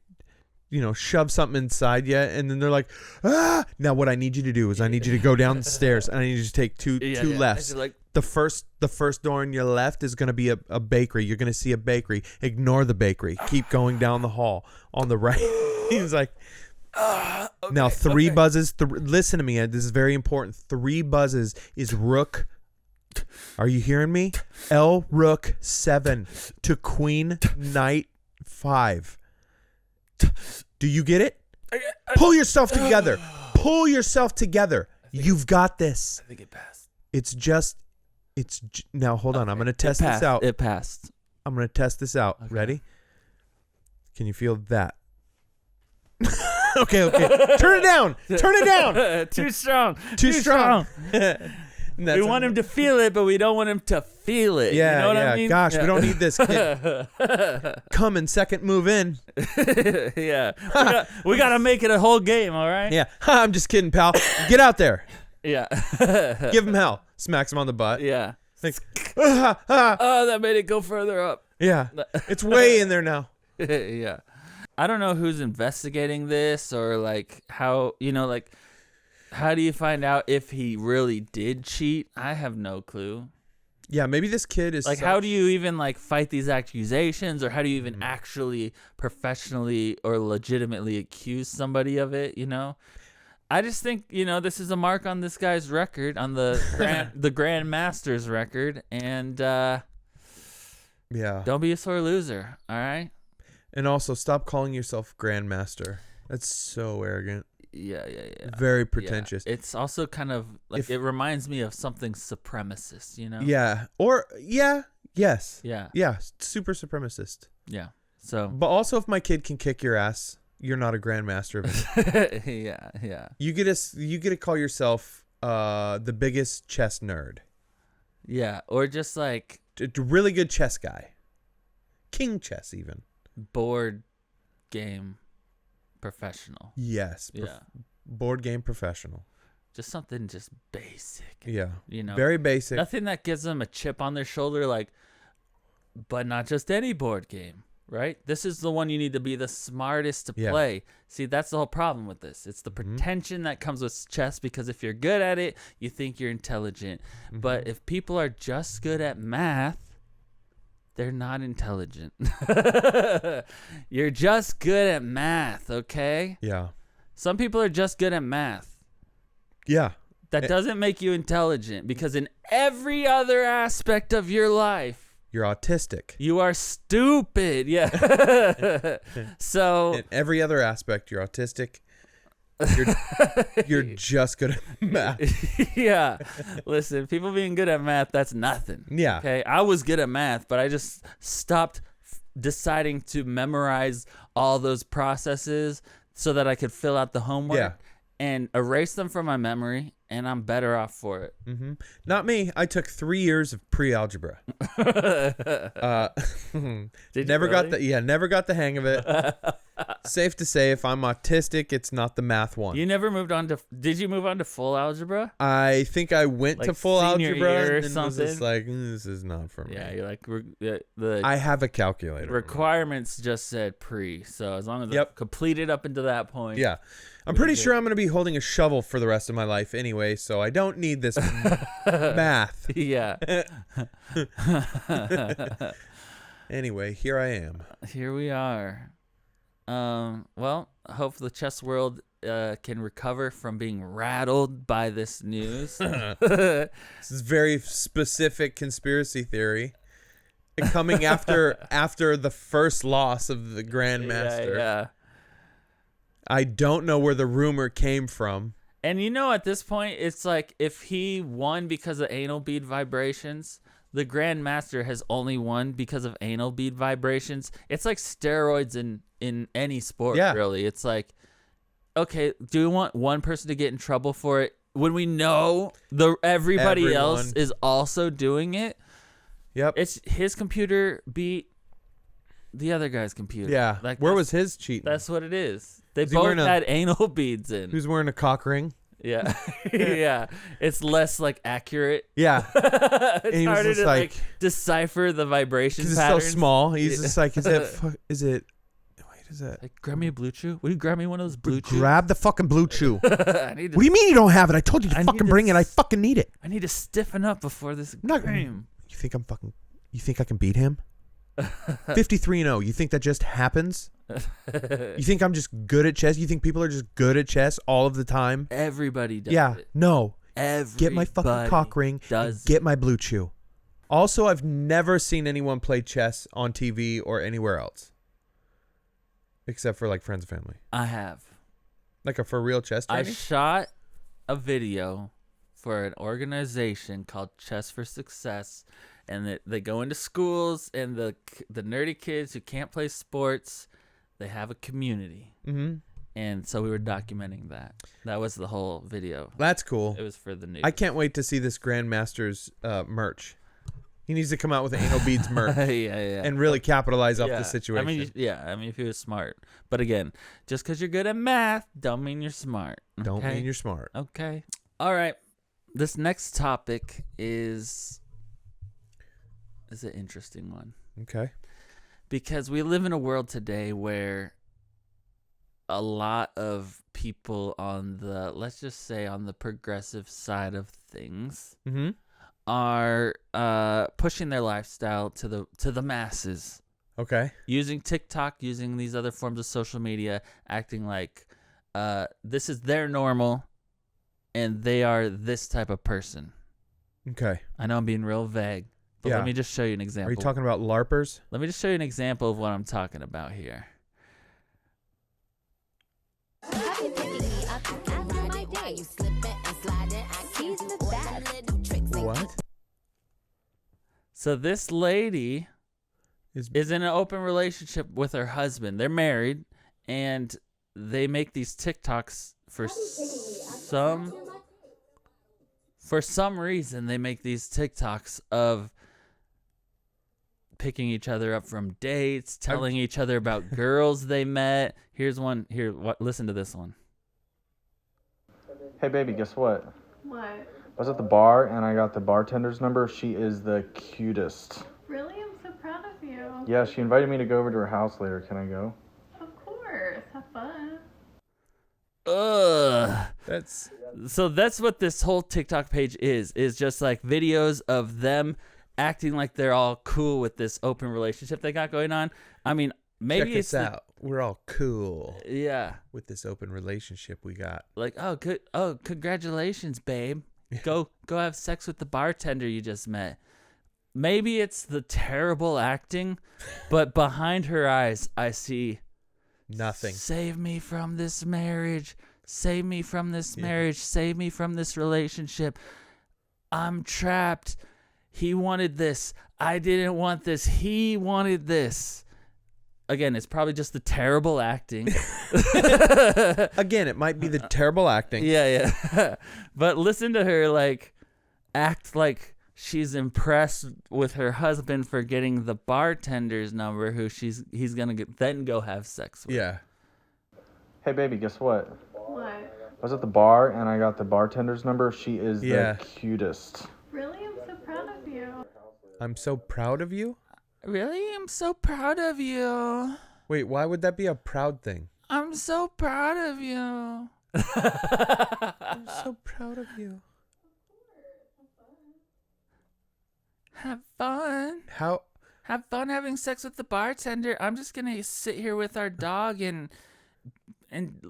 shove something inside you, and then they're like, ah. Now what I need you to do is I need you to go down the stairs, and I need you to take two lefts. Like, The first door on your left is going to be a bakery. You're going to see a bakery. Ignore the bakery. Keep going down the hall. On the right, he's like, okay, now 3 buzzes. Listen to me. This is very important. 3 buzzes is rook. Are you hearing me? L rook 7 to queen knight 5. Do you get it? Pull yourself together. Pull yourself together. You've got this. I think it passed. Now hold on. I'm going to test this out. It passed. I'm going to test this out. Okay. Ready? Can you feel that? Okay. Turn it down. Turn it down. Too strong. Too strong. We want him to feel it, but we don't want him to feel it. Yeah, you know what yeah. I mean? Gosh, we don't need this kid. Come in second, move in. Yeah. We got to make it a whole game, all right? Yeah. I'm just kidding, pal. Get out there. Yeah. Give him hell. Smacks him on the butt. Yeah. Like, Oh, that made it go further up. yeah. It's way in there now. Yeah. I don't know who's investigating this, or like how, how do you find out if he really did cheat? I have no clue. Yeah, maybe this kid is Like, how do you even like fight these accusations, or how do you even actually professionally or legitimately accuse somebody of it? I just think this is a mark on this guy's record, on the Grand Master's record, and yeah. don't be a sore loser. All right. And also, stop calling yourself Grandmaster. That's so arrogant. Yeah. Very pretentious. Yeah. It's also kind of like it reminds me of something supremacist, Yeah. Or, yeah. Yes. Yeah. Yeah. Super supremacist. Yeah. So. But also, if my kid can kick your ass, you're not a Grandmaster of it. Yeah. You get to call yourself the biggest chess nerd. Yeah. Or just like A really good chess guy. King chess, even. board game professional. Yes. Yeah. Board game professional. Just something just basic. Yeah. Very Very basic. Nothing that gives them a chip on their shoulder, but not just any board game, right? This is the one you need to be the smartest to Yeah. play. See, that's the whole problem with this. It's the pretension that comes with chess, because if you're good at it, you think you're intelligent. But if people are just good at math, they're not intelligent. You're just good at math, okay? Yeah. Some people are just good at math. Yeah. That doesn't make you intelligent, because in every other aspect of your life, You're autistic. you are stupid. Yeah. So In every other aspect, you're autistic. You're just good at math. Yeah. Listen, people being good at math, that's nothing. Yeah. Okay. I was good at math, but I just stopped deciding to memorize all those processes so that I could fill out the homework and erase them from my memory, and I'm better off for it. Mm-hmm. Not me. I took 3 years of pre-algebra. Never got the hang of it. Safe to say, if I'm autistic, it's not the math one. You never moved on to? Did you move on to full algebra? I think I went to full senior algebra year or and was just something? like, this is not for me. Yeah, you're like the I have a calculator. requirements just said pre, so as long as I completed up into that point. Yeah. I'm pretty sure I'm going to be holding a shovel for the rest of my life anyway, so I don't need this math. Yeah. Anyway, here I am. Here we are. Well, I hope the chess world can recover from being rattled by this news. This is very specific conspiracy theory. Coming after the first loss of the Grandmaster. Yeah. I don't know where the rumor came from. And at this point, it's like if he won because of anal bead vibrations, the Grandmaster has only won because of anal bead vibrations. It's like steroids in any sport, really. It's like, okay, do we want one person to get in trouble for it when we know everybody else is also doing it? Yep. It's his computer beat the other guy's computer. Yeah. Like, where was his cheating? That's what it is. They both had anal beads in. Who's wearing a cock ring? Yeah. Yeah. It's less accurate. Yeah. It's harder to decipher the vibration patterns. It's so small. He's just like, is it wait, is that? Like, grab me a blue chew? Will you grab me one of those blue chews? Grab the fucking blue chew. I need to, what do you mean you don't have it? I told you to fucking bring it. I fucking need it. I need to stiffen up before this game. You think I can beat him? 53-0. You think that just happens? You think I'm just good at chess? You think people are just good at chess all of the time? Everybody does. Yeah. It. No. Everybody get my fucking cock ring. Get my blue chew. Also, I've never seen anyone play chess on TV or anywhere else, except for friends and family. I have. Like a for real chess training? I shot a video for an organization called Chess for Success. And they go into schools, and the nerdy kids who can't play sports, they have a community. Mm-hmm. And so we were documenting that. That was the whole video. That's cool. It was for the news. I can't wait to see this Grandmaster's merch. He needs to come out with an anal beads merch. Yeah. And really capitalize off the situation. I mean, if he was smart. But again, just because you're good at math, don't mean you're smart. Okay? Don't mean you're smart. Okay. All right. This next topic is an interesting one. Okay. Because we live in a world today where a lot of people on the, let's just say on the progressive side of things, are pushing their lifestyle to the masses. Okay. Using TikTok, using these other forms of social media, acting like this is their normal and they are this type of person. Okay. I know I'm being real vague. But let me just show you an example. Are you talking about LARPers? Let me just show you an example of what I'm talking about here. What? So this lady is in an open relationship with her husband. They're married, and they make these TikToks for some reason. They make these TikToks of picking each other up from dates, telling each other about girls they met. Here's one. Listen to this one. Hey, baby, guess what? What? I was at the bar, and I got the bartender's number. She is the cutest. Really? I'm so proud of you. Yeah, she invited me to go over to her house later. Can I go? Of course. Have fun. Ugh. That's what this whole TikTok page is just videos of them acting like they're all cool with this open relationship they got going on. I mean, maybe check this out. We're all cool. Yeah. With this open relationship we got. Good. Oh, congratulations, babe. Go have sex with the bartender you just met. Maybe it's the terrible acting, but behind her eyes, I see nothing. Save me from this marriage. Save me from this marriage. Save me from this relationship. I'm trapped. He wanted this. I didn't want this. He wanted this. Again, it's probably just the terrible acting. Again, it might be the terrible acting. Yeah. But listen to her like act like she's impressed with her husband for getting the bartender's number, who he's gonna then go have sex with. Yeah. Hey, baby, guess what? What? I was at the bar and I got the bartender's number. She is the cutest. Really? I'm so proud of you. I'm so proud of you? Really? I'm so proud of you. Wait, why would that be a proud thing? I'm so proud of you. I'm so proud of you. Have fun. How? Have fun having sex with the bartender. I'm just going to sit here with our dog and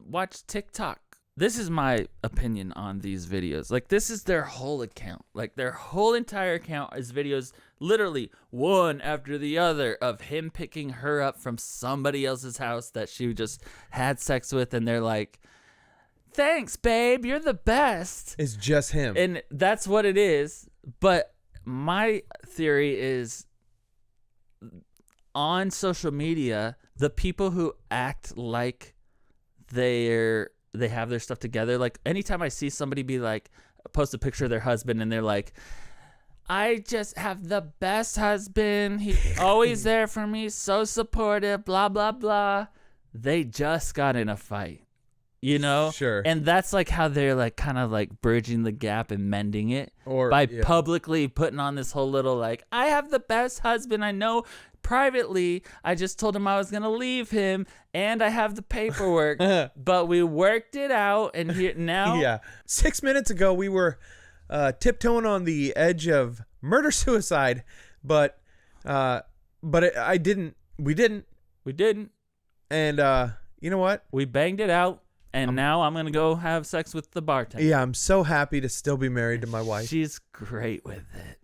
watch TikTok. This is my opinion on these videos. Like, this is their whole account. Like, their whole entire account is videos, literally one after the other, of him picking her up from somebody else's house that she just had sex with. And they're like, thanks, babe. You're the best. It's just him. And that's what it is. But my theory is, on social media, the people who act like they have their stuff together, like anytime I see somebody be like, post a picture of their husband and they're like, I just have the best husband, he's always there for me, so supportive, blah blah blah, they just got in a fight, you know? Sure. And that's like how they're like kind of like bridging the gap and mending it, Or by publicly putting on this whole little like, I have the best husband. I know privately I just told him I was going to leave him and I have the paperwork, but we worked it out and here now. Yeah. 6 minutes ago, we were tiptoeing on the edge of murder-suicide, but we didn't. We didn't. And you know what? We banged it out. And now I'm going to go have sex with the bartender. Yeah, I'm so happy to still be married to my wife. She's great with it.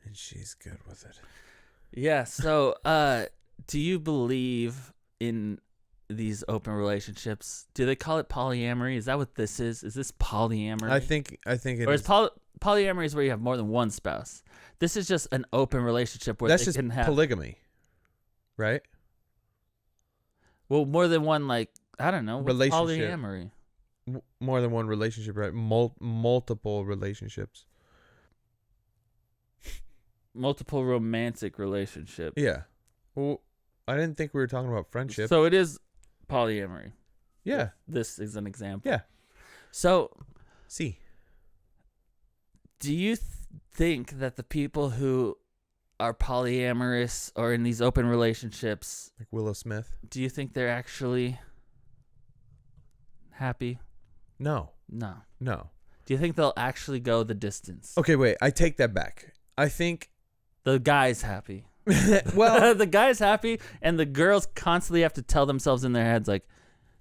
And she's good with it. Yeah. So, do you believe in these open relationships? Do they call it polyamory? Is that what this is? Is this polyamory? I think it or is. is polyamory is where you have more than one spouse. This is just an open relationship where That's they just can have polygamy, right? well more than one, like, I don't know, what's Relationship. polyamory. More than one relationship, right? Multiple relationships. Multiple romantic relationships. Yeah. Well, I didn't think we were talking about friendship. So it is polyamory. Yeah. This is an example. Yeah. So See. do you think that the people who are polyamorous or in these open relationships, Like Willow Smith. do you think they're actually happy? No. No. No. Do you think they'll actually go the distance? Okay, wait. I take that back. I think. The guy's happy. Well, The guy's happy, and the girls constantly have to tell themselves in their heads, like,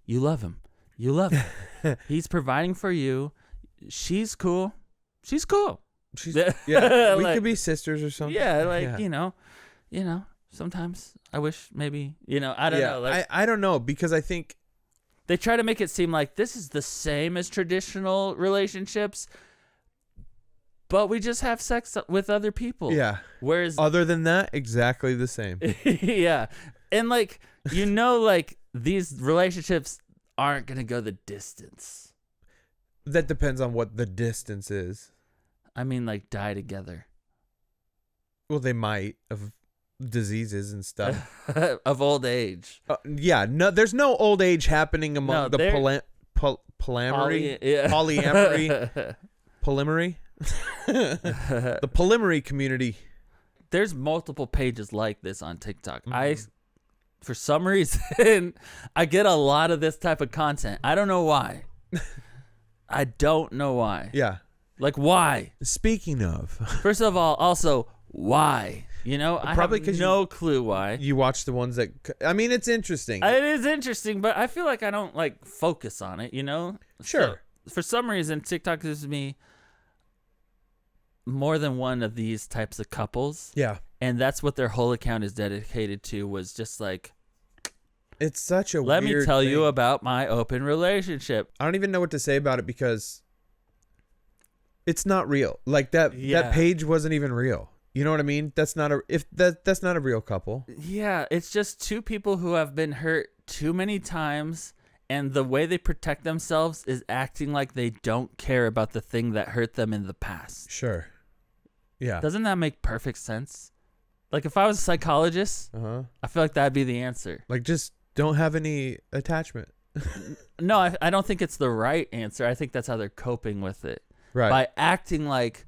you love him. You love him. He's providing for you. She's cool. She's cool. yeah. We Like, could be sisters or something. yeah, like, Yeah. you know, sometimes I wish maybe, I don't know. Like, I don't know, because I think. they try to make it seem like this is the same as traditional relationships, but we just have sex with other people. Yeah. Whereas, Other than that, exactly the same. yeah. And like, like these relationships aren't going to go the distance. That depends on what the distance is. I mean, like, die together. Well, they might, of diseases and stuff. Of old age. Yeah, no, there's no old age happening among No, the they're- polyamory. Yeah. Polyamory. Polymery. The polymery community. There's multiple pages like this on TikTok. Mhm. For some reason, I get a lot of this type of content. I don't know why. I don't know why. Yeah. Like, why? Speaking of, First of all, also, why? I Probably have 'cause no clue why. you watch the ones that. I mean, it's interesting. It is interesting, but I feel like I don't, like, focus on it, Sure. So, for some reason, TikTok gives me more than one of these types of couples. Yeah. And that's what their whole account is dedicated to, was just like, It's such a Let weird me tell you thing. about my open relationship. I don't even know what to say about it because it's not real. Like that Yeah. page wasn't even real. You know what I mean? That's not a real couple. Yeah, it's just two people who have been hurt too many times, and the way they protect themselves is acting like they don't care about the thing that hurt them in the past. Sure. Yeah. Doesn't that make perfect sense? Like, if I was a psychologist, Uh-huh. I feel like that'd be the answer. Like just don't have any attachment. No, I don't think it's the right answer. I think that's how they're coping with it. Right. By acting like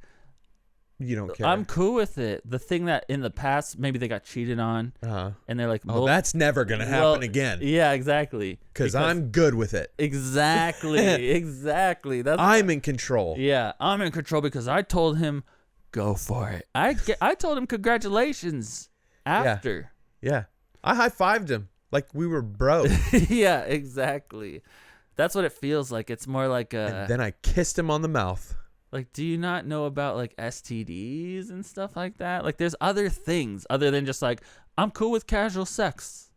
You don't care. I'm cool with it. The thing that in the past, maybe they got cheated on, Uh-huh. and they're like, Oh, that's never going to happen well, again. Yeah, exactly. Because I'm good with it. Exactly. Exactly. That's I'm in control. Yeah, I'm in control because I told him, go for it. I told him congratulations after. Yeah. I high-fived him like we were bros. Yeah, exactly. That's what it feels like. It's more like And then I kissed him on the mouth. like, do you not know about like STDs and stuff like that? Like, there's other things other than just like, I'm cool with casual sex.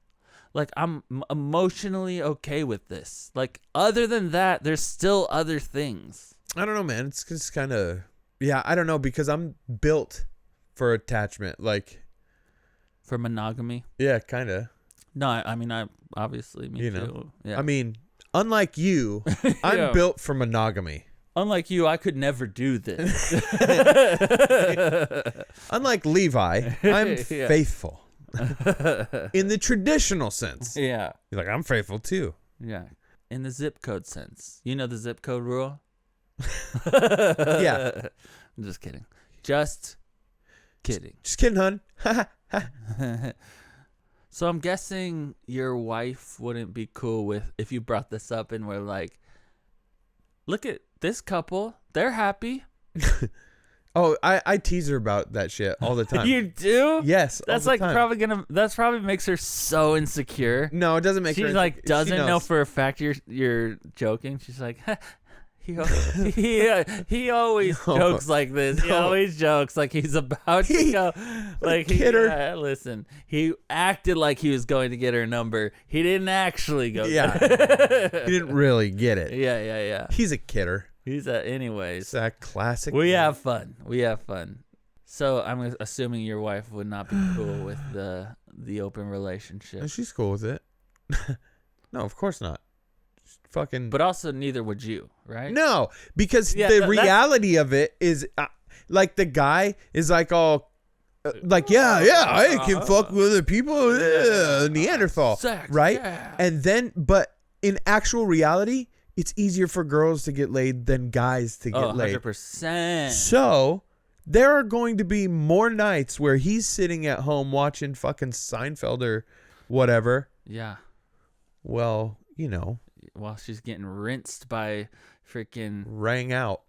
Like, I'm emotionally okay with this. Like, other than that, there's still other things. I don't know, man. It's just kind of... Yeah, I don't know because I'm built for attachment. Like, For monogamy. yeah, kind of. No, I mean, I obviously, me You too. know. Yeah. I mean, unlike you, I'm Yeah. built for monogamy. Unlike you, I could never do this. Unlike Levi, I'm Yeah. faithful. In the traditional sense. Yeah. You're like, I'm faithful too. Yeah. In the zip code sense. You know the zip code rule? Yeah. I'm just kidding. Just kidding. Just kidding, hun. So I'm guessing your wife wouldn't be cool with if you brought this up and were like, look at this couple. They're happy. Oh, I tease her about that shit all the time. You do? Yes. all That's the like time. that's probably makes her so insecure. No, it doesn't make She her... like she doesn't know knows. for a fact you're joking. She's like, he always No. jokes like this. He No. always jokes like he's about to go. Like Kid her. yeah, listen, he acted like he was going to get her number. He didn't actually go. Yeah. He didn't really get it. Yeah. He's a kidder. He's anyways. It's that classic. We have fun. So I'm assuming your wife would not be cool with the open relationship. And she's cool with it. No, of course not. Fucking... But also neither would you, right? No, because Yeah, the that's- reality of it is, like, the guy is like all, like, yeah, I can fuck with other people, Neanderthal, Sex, right? yeah. And then, but in actual reality, it's easier for girls to get laid than guys to get laid. 100%. So there are going to be more nights where he's sitting at home watching fucking Seinfeld or whatever. Yeah. Well, you know, While she's getting rinsed by freaking rang out.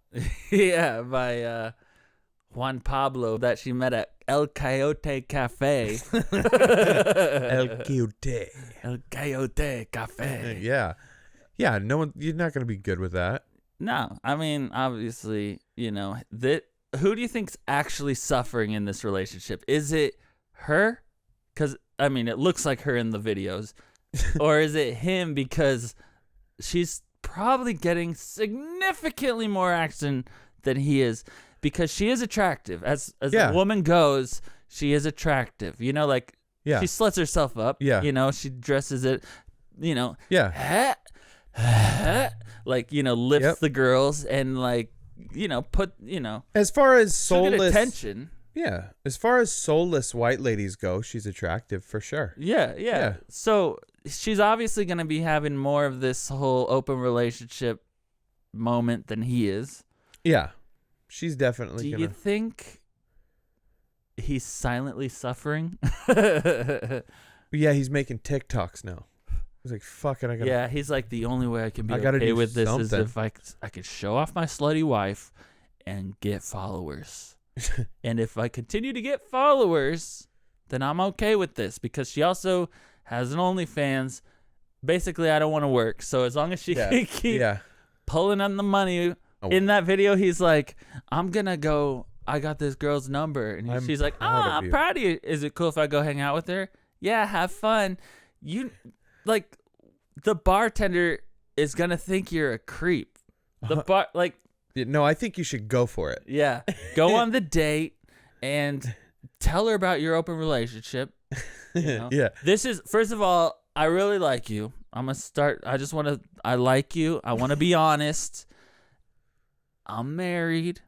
yeah, by Juan Pablo that she met at El Coyote Cafe. El Coyote. El Coyote Cafe. Yeah, no one. You're not gonna be good with that. No, I mean, obviously, you know, that. Who do you think's actually suffering in this relationship? Is it her? Because, I mean, it looks like her in the videos. Or is it him because she's probably getting significantly more action than he is because she is attractive. As Yeah. a woman goes, she is attractive. You know, like, Yeah. she sluts herself up. Yeah. You know, she dresses it, you know, Yeah. like, you know, lifts Yep. the girls and, like, you know, As far as she'll get soulless attention. Yeah. As far as soulless white ladies go, she's attractive for sure. Yeah. So she's obviously going to be having more of this whole open relationship moment than he is. Yeah. She's definitely Do gonna you think he's silently suffering? Yeah, he's making TikToks now. He's like, fuck it, I gotta Yeah, he's like, the only way I can be I gotta okay do with this is something. if I could show off my slutty wife and get followers. And if I continue to get followers, then I'm okay with this because she also has an OnlyFans. Basically, I don't want to work. So as long as she can keep pulling on the money. Oh. In that video, he's like, I'm going to go. I got this girl's number. And I'm she's like, proud of I'm you." proud of you. Is it cool if I go hang out with her? Yeah, have fun. like the bartender is gonna think you're a creep. No, I think you should go for it. Yeah, go on the date and tell her about your open relationship. You know? Yeah. This is, first of all, I really like you. I like you. I want to be honest. I'm married.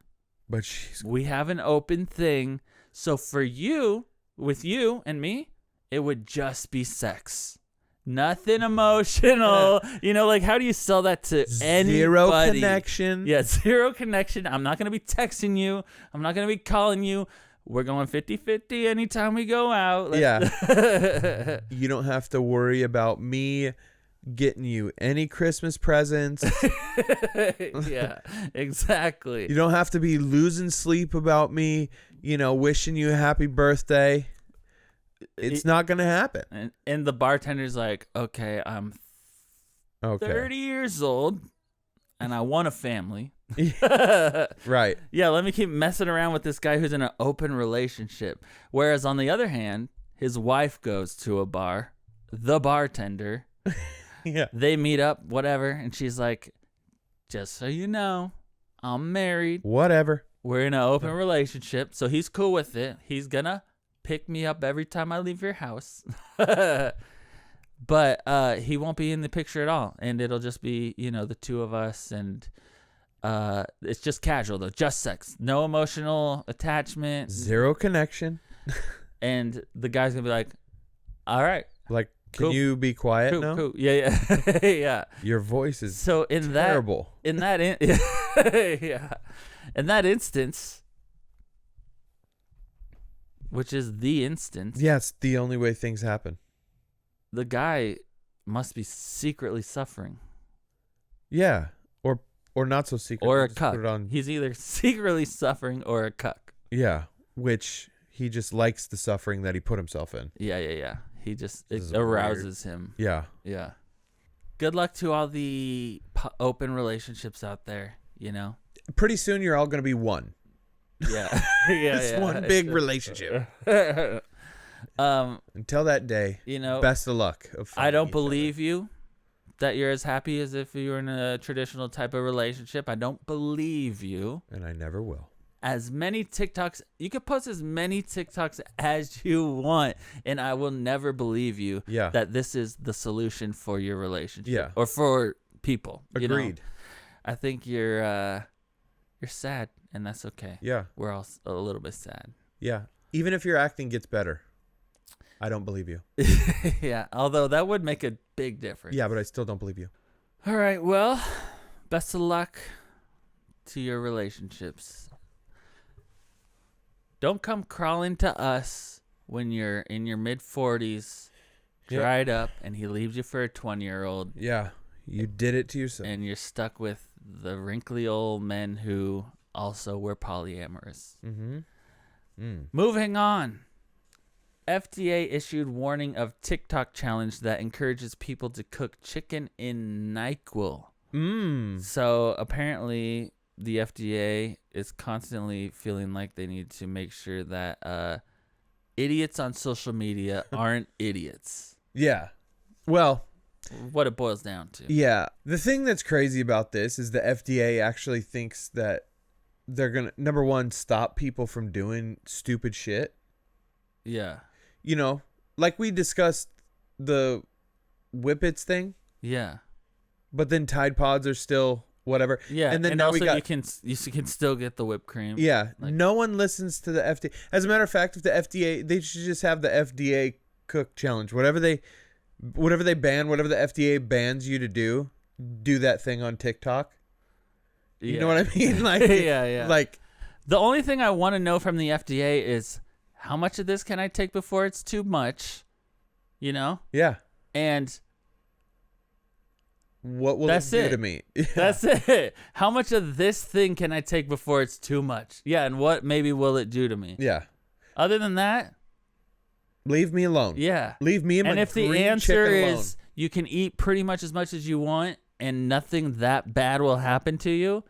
But she's We have an open thing. So for you, with you and me, it would just be sex. Nothing emotional. You know, like, how do you sell that to anybody? zero connection. Yeah, zero connection. I'm not going to be texting you. I'm not going to be calling you. We're going 50-50 anytime we go out. Yeah. You don't have to worry about me getting you any Christmas presents. Yeah, exactly. You don't have to be losing sleep about me, wishing you a happy birthday. It's not going to happen. And the bartender's like, okay, I'm 30 years old and I want a family. Right. Yeah, let me keep messing around with this guy who's in an open relationship. Whereas on the other hand, his wife goes to a bar, the bartender. Yeah. They meet up, whatever, and she's like, just so you know, I'm married. Whatever. We're in an open relationship, so he's cool with it. He's gonna pick me up every time I leave your house. But he won't be in the picture at all, and it'll just be, the two of us, and it's just casual, though, just sex. No emotional attachment. Zero connection. And the guy's gonna be like, all right. Like, can Cool. you be quiet Cool, now? cool. Yeah. Yeah. Your voice is So in terrible. Yeah. In that instance, which is the instance, Yeah, it's the only way things happen. the guy must be secretly suffering. Yeah. Or not so secret. Or a Just put it cuck. on. He's either secretly suffering or a cuck. Yeah. Which he just likes the suffering that he put himself in. Yeah. It This is arouses him. Yeah. Yeah. Good luck to all the open relationships out there, Pretty soon you're all going to be one. Yeah. Yeah. It's one big relationship. Until that day, best of luck. I don't believe you that you're as happy as if you were in a traditional type of relationship. I don't believe you. And I never will. As many TikToks, you can post as many TikToks as you want, and I will never believe you that this is the solution for your relationship. Yeah. Or for people. Agreed. I think you're sad, and that's okay. Yeah. We're all a little bit sad. Yeah. Even if your acting gets better, I don't believe you. Yeah, although that would make a big difference. Yeah, but I still don't believe you. All right, well, best of luck to your relationships. Don't come crawling to us when you're in your mid-40s, dried up, and he leaves you for a 20-year-old. Yeah. You did it to yourself. And you're stuck with the wrinkly old men who also were polyamorous. Mm-hmm. Moving on. FDA issued warning of TikTok challenge that encourages people to cook chicken in NyQuil. So apparently the FDA is constantly feeling like they need to make sure that idiots on social media aren't idiots. Yeah. Well, what it boils down to. Yeah. The thing that's crazy about this is the FDA actually thinks that they're going to, number one, stop people from doing stupid shit. Yeah. Like we discussed the Whippets thing. Yeah. But then Tide Pods are still whatever. Yeah. And then and now also we got, you can still get the whipped cream. Yeah. No one listens to the FDA. As a matter of fact, if the FDA, they should just have the FDA cook challenge. Whatever they ban, whatever the FDA bans you to do that thing on TikTok. You know what I mean? Like, yeah. Like, the only thing I want to know from the FDA is how much of this can I take before it's too much? Yeah. And what will it do to me? Yeah. That's it. How much of this thing can I take before it's too much? Yeah, and what maybe will it do to me? Yeah. Other than that, leave me alone. Yeah. Leave me and my And if the green answer chicken is alone. you can eat pretty much as you want and nothing that bad will happen to you,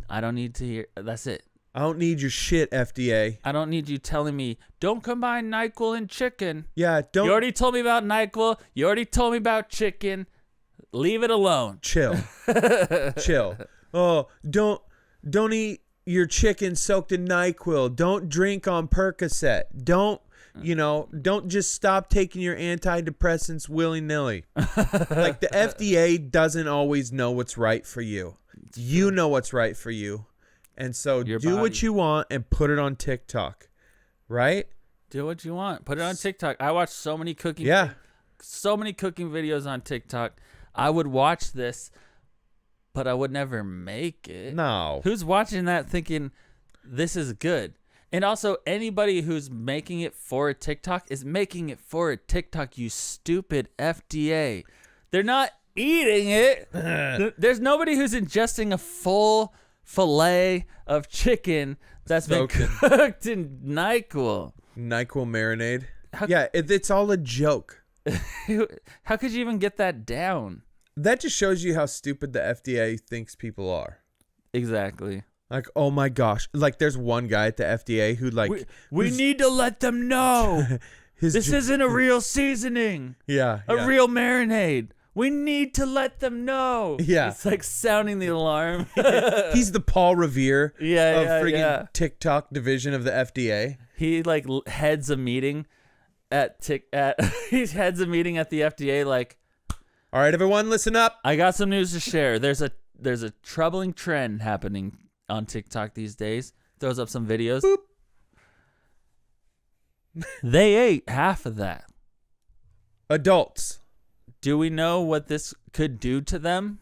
I don't need to hear. That's it. I don't need your shit, FDA. I don't need you telling me, don't combine NyQuil and chicken. Yeah, don't. You already told me about NyQuil. You already told me about chicken. Leave it alone. Chill. Chill. Oh, don't eat your chicken soaked in NyQuil. Don't drink on Percocet. Don't just stop taking your antidepressants willy-nilly. Like, the FDA doesn't always know what's right for you. You know what's right for you. And so do what you want and put it on TikTok. Right? Do what you want. Put it on TikTok. I watch so many cooking videos on TikTok. I would watch this, but I would never make it. No. Who's watching that thinking this is good? And also, anybody who's making it for a TikTok is making it for a TikTok, you stupid FDA. They're not eating it. There's nobody who's ingesting a full fillet of chicken that's been cooked in NyQuil. NyQuil marinade. It's all a joke. How could you even get that down? That just shows you how stupid the FDA thinks people are. Exactly. Like, oh my gosh. Like, there's one guy at the FDA who, like... We need to let them know. This isn't a real seasoning. Yeah. A real marinade. We need to let them know. Yeah. It's like sounding the alarm. He's the Paul Revere of friggin' yeah. TikTok division of the FDA. He, like, heads a meeting he heads a meeting at the FDA, like... All right, everyone, listen up. I got some news to share. There's a troubling trend happening on TikTok these days. Throws up some videos. Boop. They ate half of that. Adults. Do we know what this could do to them?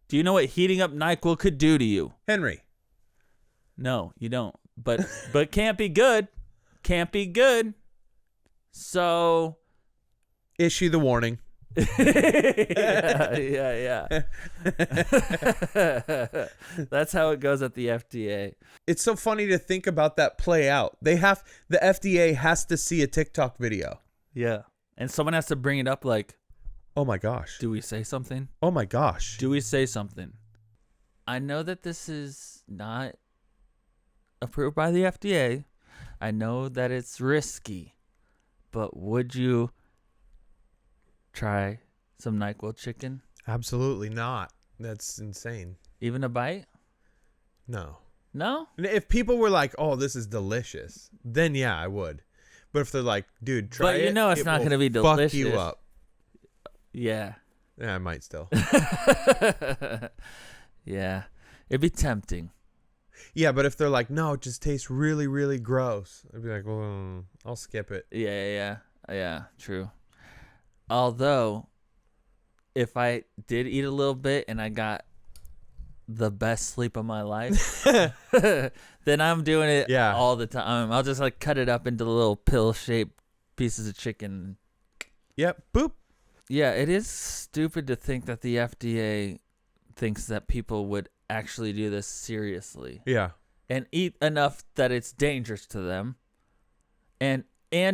Do you know what heating up NyQuil could do to you? Henry. No, you don't. But can't be good. Can't be good. So issue the warning. yeah. That's how it goes at the FDA. It's so funny to think about that play out. The FDA has to see a TikTok video. Yeah. And someone has to bring it up like, oh my gosh. Do we say something? Oh my gosh. Do we say something? I know that this is not approved by the FDA. I know that it's risky. But would you try some NyQuil chicken? Absolutely not. That's insane. Even a bite? No. No? If people were like, oh, this is delicious, then yeah, I would. But if they're like, dude, try it. But you know it's not going to be delicious. Fuck you up. Yeah. Yeah, I might still. Yeah. It'd be tempting. Yeah, but if they're like, no, it just tastes really, really gross, I'd be like, well, I'll skip it. Yeah, true. Although, if I did eat a little bit and I got the best sleep of my life, then I'm doing it all the time. I'll just like cut it up into little pill-shaped pieces of chicken. Yep, boop. Yeah, it is stupid to think that the FDA thinks that people would actually do this seriously. Yeah. And eat enough that it's dangerous to them. And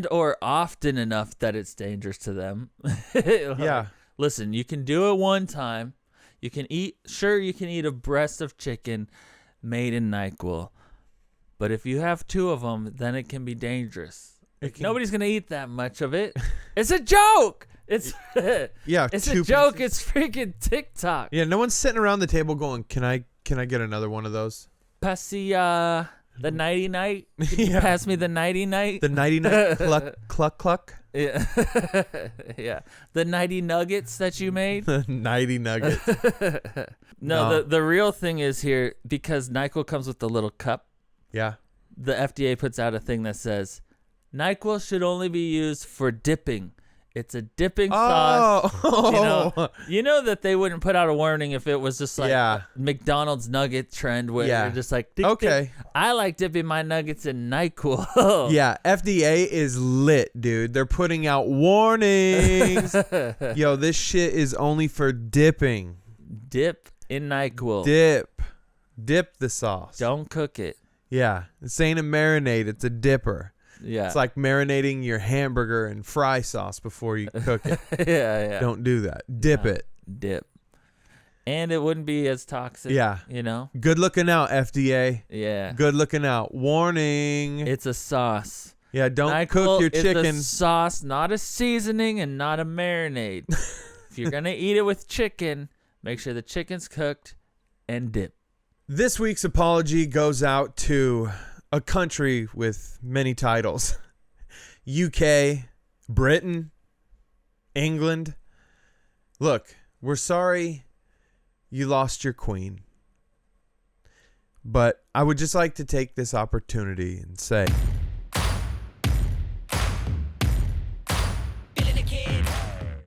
or often enough that it's dangerous to them. Yeah. Listen, you can do it one time. You can eat a breast of chicken made in NyQuil. But if you have two of them, then it can be dangerous. Nobody's going to eat that much of it. It's a joke. It's it's a joke. It's freaking TikTok. Yeah, no one's sitting around the table going, "Can I get another one of those?" The nighty night. Pass me the nighty night. The nighty night cluck cluck. Yeah. Yeah. The nighty nuggets that you made. The nighty nuggets. No, the real thing is here, because NyQuil comes with the little cup. Yeah. The FDA puts out a thing that says NyQuil should only be used for dipping. It's a dipping sauce. You know that they wouldn't put out a warning if it was just like McDonald's nugget trend where you're just like, dip, dip. I like dipping my nuggets in NyQuil. Yeah, FDA is lit, dude. They're putting out warnings. Yo, this shit is only for dipping. Dip in NyQuil. Dip the sauce. Don't cook it. Yeah, this ain't a marinade. It's a dipper. Yeah. It's like marinating your hamburger in fry sauce before you cook it. Yeah. Don't do that. Dip it. Dip. And it wouldn't be as toxic. Yeah. You know? Good looking out, FDA. Yeah. Good looking out. Warning. It's a sauce. Yeah, don't NyQuil cook your is chicken. a sauce, not a seasoning and not a marinade. If you're going to eat it with chicken, make sure the chicken's cooked and dip. This week's apology goes out to a country with many titles. UK, Britain, England. Look, we're sorry you lost your queen. But I would just like to take this opportunity and say